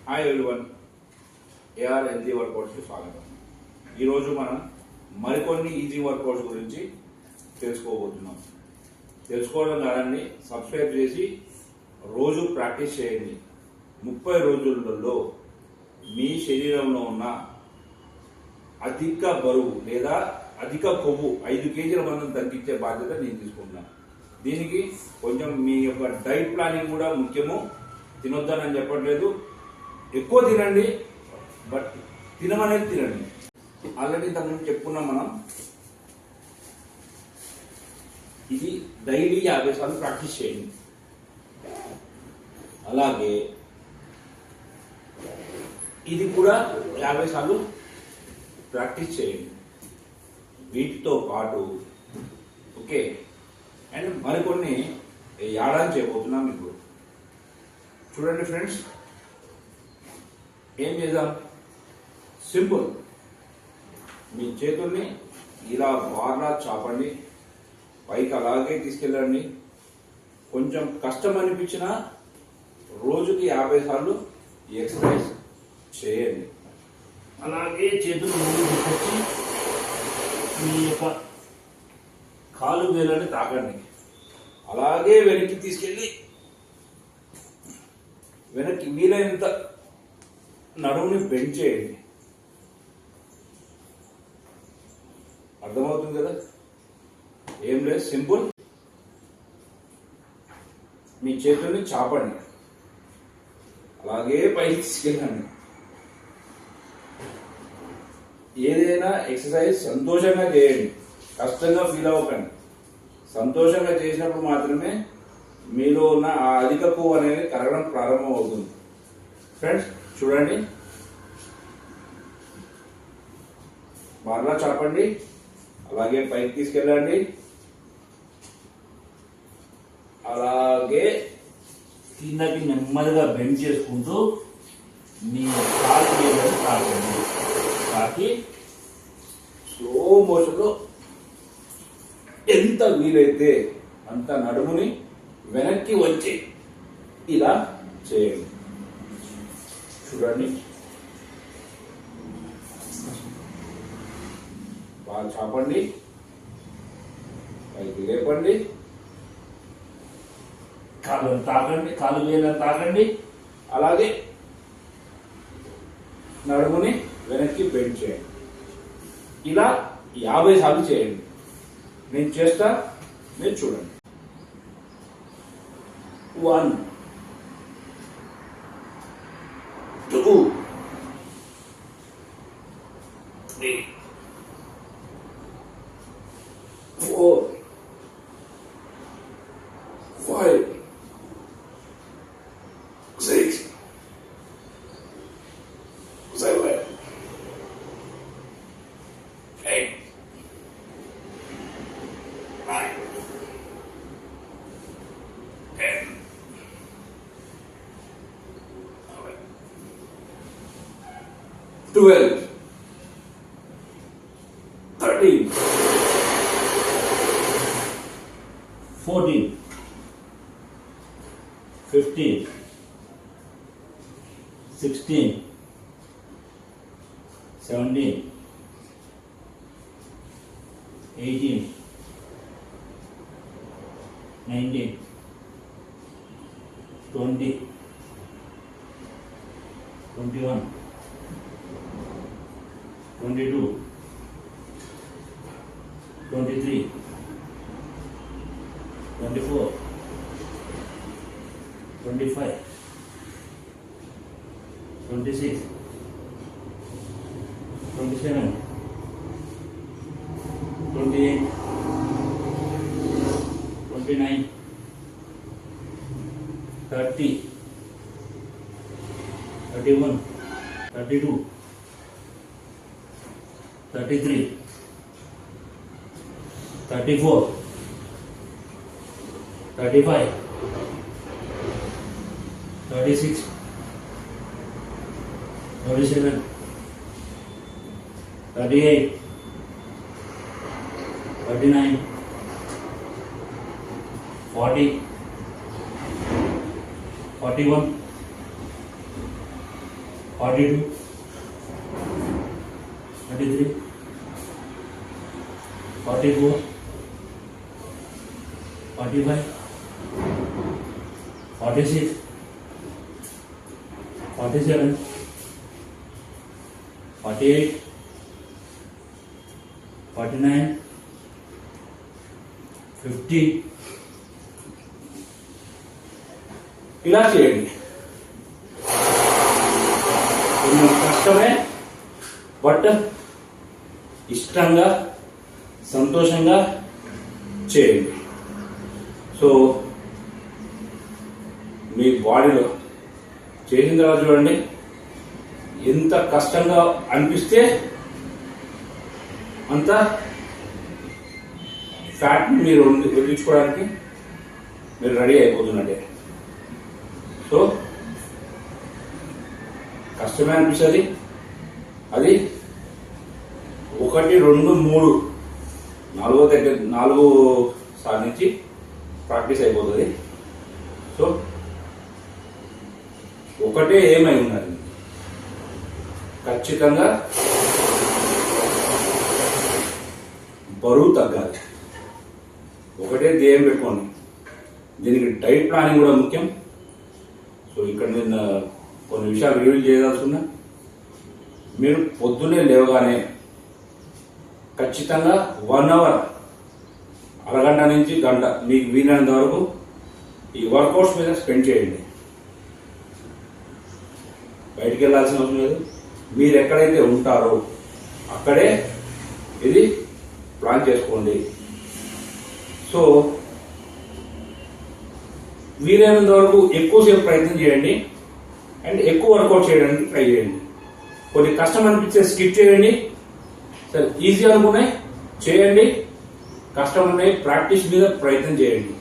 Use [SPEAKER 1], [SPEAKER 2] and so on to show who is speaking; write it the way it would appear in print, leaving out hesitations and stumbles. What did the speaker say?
[SPEAKER 1] Hi everyone, AR healthy వర్కౌట్స్కి స్వాగతం. ఈరోజు మనం మరికొన్ని ఈజీ వర్కౌట్స్ గురించి తెలుసుకోబోతున్నాం. తెలుసుకోవడం కాదండి, సబ్స్క్రైబ్ చేసి రోజు ప్రాక్టీస్ చేయండి. 30 రోజులలో మీ శరీరంలో ఉన్న అధిక బరువు లేదా అధిక కొవ్వు 5 కేజీల మందం తగ్గించే బాధ్యత నేను తీసుకుంటున్నాను. దీనికి కొంచెం మీ యొక్క డైట్ ప్లానింగ్ కూడా ముఖ్యము. తినొద్దని చెప్పట్లేదు, ఎక్కువ తినండి, బట్ తినమనేది తినండి. ఆల్రెడీ ఇంతకుముందు చెప్పుకున్నాం మనం. ఇది డైలీ 50 సార్లు ప్రాక్టీస్ చేయండి. అలాగే ఇది కూడా 50 సార్లు ప్రాక్టీస్ చేయండి. వీటితో పాటు ఓకే, అండ్ మరికొన్ని యాడాలు చేయబోతున్నాం. ఇప్పుడు చూడండి ఫ్రెండ్స్, ఏం చేద్దాం? సింపుల్. మీ చేతుల్ని ఇలా బాగా చాపండి, పైకి అలాగే తీసుకెళ్ళండి. కొంచెం కష్టం అనిపించినా రోజుకి 50 సార్లు ఈ ఎక్సర్సైజ్ చేయండి. అలాగే చేతులు ముందు తీసుకొచ్చి మీ యొక్క కాలు వేలని తాకండి. అలాగే వెనక్కి తీసుకెళ్ళి వెనక్కి వీలైనంత నడుముని బెండ్ చేయండి. అర్థమవుతుంది కదా? ఏం లేదు, సింపుల్. మీ చేతుల్ని చాపండి, అలాగే పైకి తీసుకెళ్ళండి. ఏదైనా ఎక్సర్సైజ్ సంతోషంగా చేయండి, కష్టంగా ఫీల్ అవ్వకండి. సంతోషంగా చేసినప్పుడు మాత్రమే మీలో ఉన్న ఆ అధిక కొవ్వు అనేది కరగడం ప్రారంభం అవుతుంది. ఫ్రెండ్స్ చూడండి, బాగా చాపండి, అలాగే పైకి తీసుకెళ్ళండి. అలాగే కిందకి నెమ్మదిగా బెండ్ చేసుకుంటూ మీ కాలు వేలని తాకండి. తాకి స్లో మోషన్లో ఎంత వీలైతే అంత నడుముని వెనక్కి వచ్చి ఇలా చేయండి. చూడండి, బాగా చాపండి, పైకి లేపండి, కాళ్ళను తాకండి, కాలు వేలను తాకండి. అలాగే నడుముని వెనక్కి బెండ్ చేయండి. ఇలా 50 సార్లు చేయండి. నేను చేస్తా, మీరు చూడండి. 1 2 3 4 5 6 7 8 9 10 12 13 14 15 16 17 18 19 20 21 22 23 24 25 26 27 28 29 30 31 32 33 34 35 36 37 38 39 40 41
[SPEAKER 2] 42, 43, 44, 45, 46, 47, 48, 49, 50.
[SPEAKER 1] ఇలా చేయండి. కొంచెం కష్టమే, బట్ ఇష్టంగా సంతోషంగా చేయండి. సో మీ బాడీలో చేసిన తర్వాత చూడండి, ఎంత కష్టంగా అనిపిస్తే అంత ఫ్యాట్ని మీరు వదిలించుకోవడానికి మీరు రెడీ అయిపోతున్నట్టే. సో కష్టమే అనిపిస్తుంది, అది 1, 2, 3, 4 సార్లు నుంచి ప్రాక్టీస్ అయిపోతుంది. సో ఒకటే ఏమై ఉన్నది, ఖచ్చితంగా బరువు తగ్గాలి. ఒకటే ధ్యేయం పెట్టుకోండి. దీనికి డైట్ ప్లానింగ్ కూడా ముఖ్యం. సో ఇక్కడ నేను కొన్ని విషయాలు రివీల్ చేయదలుచుకున్నా. మీరు పొద్దున్నే లేవగానే ఖచ్చితంగా 1 అవర్, అరగంట నుంచి గంట మీకు వీలైనంత వరకు ఈ వర్కౌట్స్ మీద స్పెండ్ చేయండి. బయటికి వెళ్ళాల్సిన అవసరం లేదు. మీరు ఎక్కడైతే ఉంటారో అక్కడే ఇది ప్లాన్ చేసుకోండి. సో వీలైనంత వరకు ఎక్కువసేపు ప్రయత్నం చేయండి అండ్ ఎక్కువ వర్కౌట్ చేయడానికి ట్రై చేయండి. కొన్ని కష్టం అనిపించే స్కిప్ చేయండి. సరే, ఈజీ అనుకున్నాయి చేయండి, కష్టం ఉన్నాయి ప్రాక్టీస్ మీద ప్రయత్నం చేయండి.